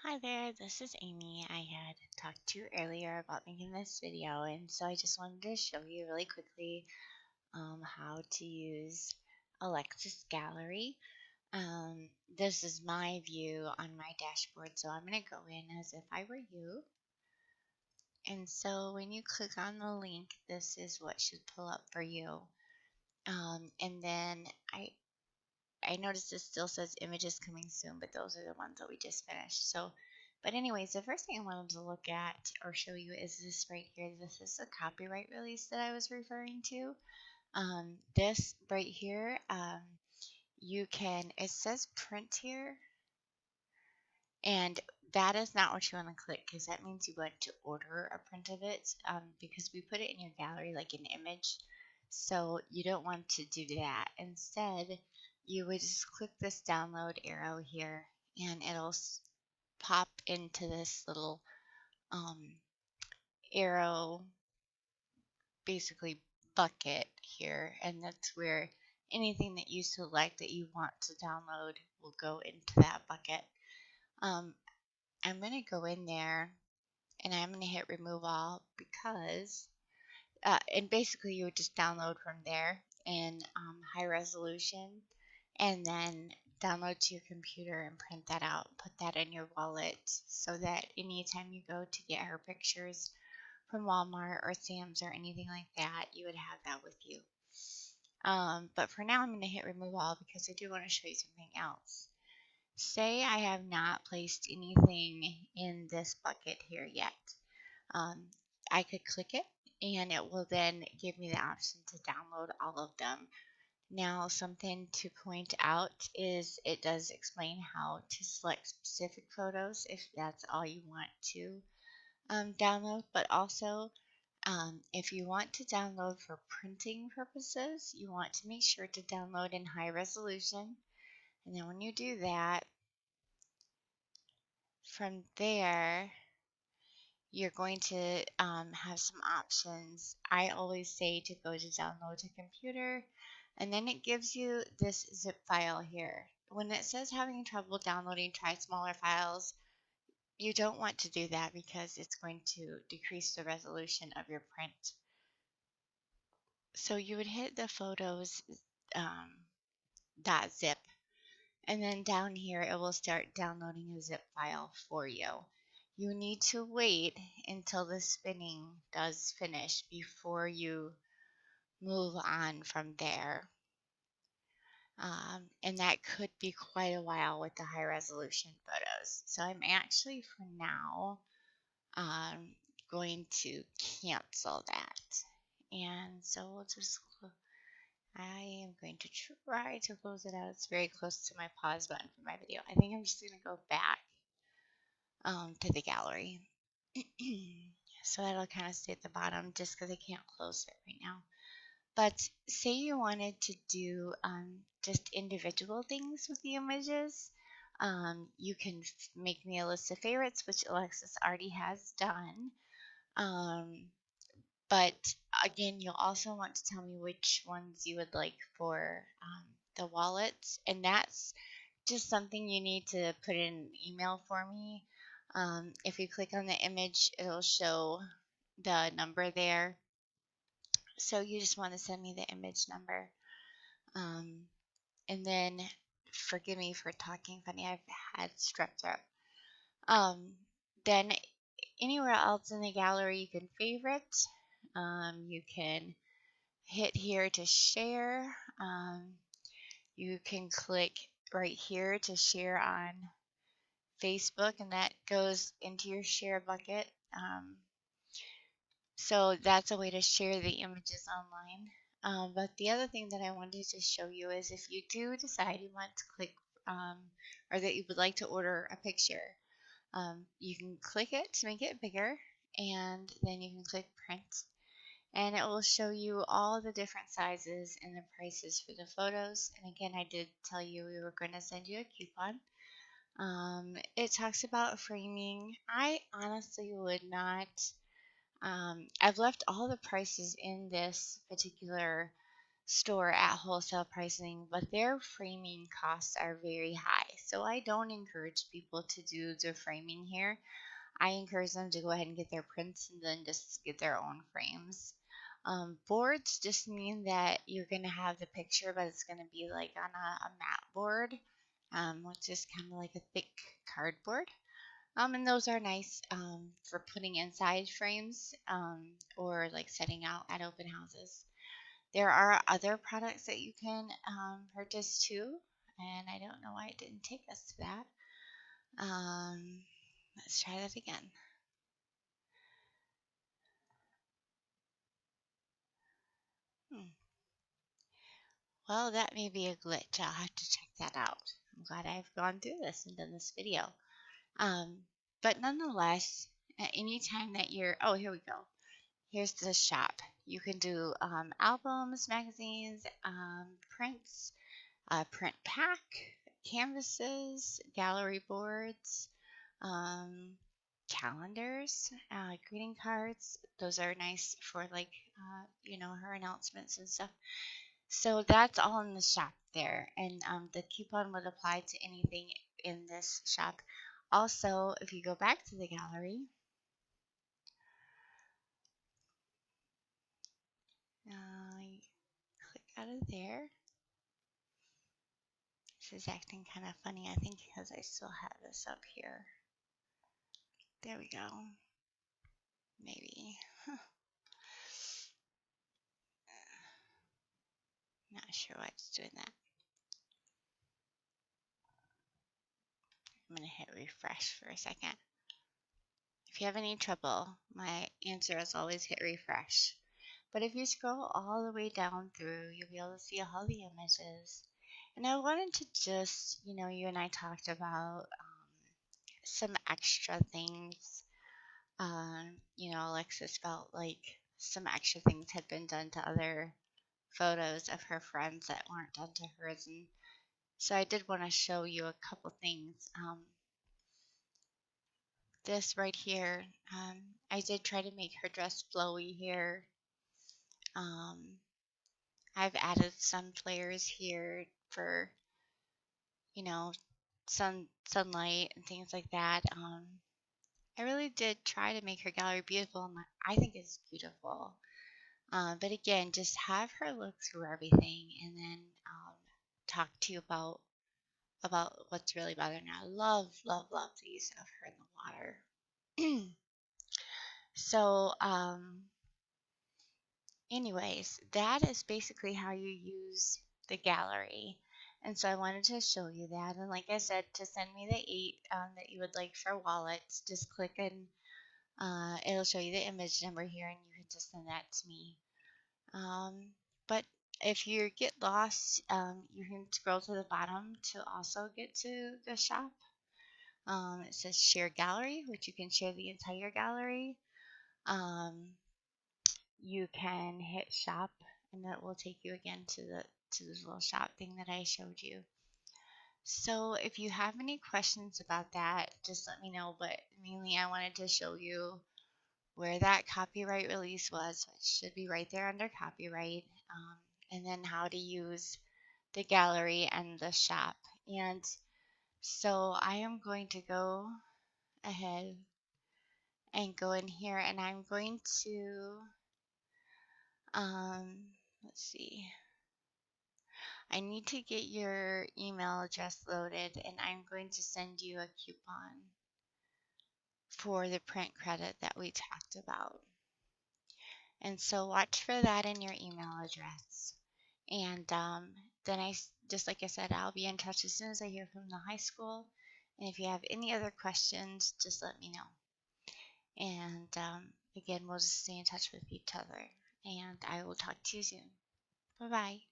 Hi there, this is Amy. I had talked to you earlier about making this video, and so I just wanted to show you really quickly how to use Alexis Gallery. This is my view on my dashboard, so I'm going to go in as if I were you. And so when you click on the link, this is what should pull up for you. And then I noticed this still says images coming soon, but those are the ones that we just finished. But anyways, the first thing I wanted to look at or show you is this right here. This is the copyright release that I was referring to. This right here, it says print here, and that is not what you want to click because that means you want to order a print of it because we put it in your gallery like an image. So you don't want to do that. Instead, you would just click this download arrow here and it'll pop into this little um, arrow basically bucket here, and that's where anything that you select that you want to download will go into that bucket. I'm going to go in there and I'm going to hit remove all because and basically you would just download from there in high resolution and then download to your computer and print that out, put that in your wallet so that anytime you go to get her pictures from Walmart or Sam's or anything like that, you would have that with you. But for now, I'm going to hit remove all because I do want to show you something else. Say I have not placed anything in this bucket here yet. Um, I could click it and it will then give me the option to download all of them. Now, something to point out is it does explain how to select specific photos if that's all you want to download, but also if you want to download for printing purposes, you want to make sure to download in high resolution. And then when you do that, from there, you're going to have some options. I always say to go to download to computer, and then it gives you this zip file here. When it says having trouble downloading, try smaller files, you don't want to do that because it's going to decrease the resolution of your print. So you would hit the photos .zip, and then down here it will start downloading a zip file for you. You need to wait until the spinning does finish before you move on from there. And that could be quite a while with the high resolution photos. So I'm actually for now going to cancel that. And so we'll just I am going to try to close it out. It's very close to my pause button for my video. I think I'm just going to go back to the gallery. So that'll kind of stay at the bottom just because I can't close it right now. But say you wanted to do just individual things with the images. You can make me a list of favorites, which Alexis already has done. But again, you'll also want to tell me which ones you would like for the wallet. And that's just something you need to put in an email for me. If you click on the image, it'll show the number there. So you just want to send me the image number. And then, forgive me for talking funny, I've had strep throat. Then anywhere else in the gallery you can favorite. You can hit here to share. You can click right here to share on Facebook, and that goes into your share bucket. So that's a way to share the images online. But the other thing that I wanted to show you is if you do decide you want to click or that you would like to order a picture, you can click it to make it bigger, and then you can click print, and it will show you all the different sizes and the prices for the photos. And again, I did tell you we were going to send you a coupon. It talks about framing. I honestly would not. I've left all the prices in this particular store at wholesale pricing, but their framing costs are very high. So I don't encourage people to do the framing here. I encourage them to go ahead and get their prints and then just get their own frames. Boards just mean that you're going to have the picture, but it's going to be like on a mat board, which is kind of like a thick cardboard. And those are nice for putting inside frames or like setting out at open houses. There are other products that you can purchase too, and I don't know why it didn't take us to that. Let's try that again. Well, that may be a glitch. I'll have to check that out. I'm glad I've gone through this and done this video. Um, but nonetheless, at any time that you're, oh, here we go. Here's the shop. You can do albums, magazines, prints, print pack, canvases, gallery boards, um, calendars, greeting cards. Those are nice for like, her announcements and stuff. So that's all in the shop there, and the coupon would apply to anything in this shop. Also, if you go back to the gallery, click out of there. This is acting kind of funny, I think, because I still have this up here. There we go. Maybe. Not sure why it's doing that. I'm going to hit refresh for a second. If you have any trouble, my answer is always hit refresh. But if you scroll all the way down through, you'll be able to see all the images. And I wanted to just, you and I talked about some extra things. Alexis felt like some extra things had been done to other photos of her friends that weren't done to hers. And so I did want to show you a couple things. This right here, I did try to make her dress flowy here. I've added some flares here for, sunlight and things like that. I really did try to make her gallery beautiful, and I think it's beautiful. But again, just have her look through everything and then talk to you about what's really bothering her. I love, love, love the use of her in the water. So, anyways, that is basically how you use the gallery. And so I wanted to show you that. And like I said, to send me the 8 that you would like for wallets, just click and it'll show you the image number here and you can just send that to me. But if you get lost, you can scroll to the bottom to also get to the shop. It says share gallery, which you can share the entire gallery. You can hit shop and that will take you again to this little shop thing that I showed you. So if you have any questions about that, just let me know. But mainly I wanted to show you where that copyright release was. It should be right there under copyright. And then how to use the gallery and the shop. And so I am going to go ahead and go in here and I'm going to, let's see. I need to get your email address loaded and I'm going to send you a coupon for the print credit that we talked about. And so watch for that in your email address. And then just like I said, I'll be in touch as soon as I hear from the high school. And if you have any other questions, just let me know. And again, we'll just stay in touch with each other. And I will talk to you soon. Bye-bye.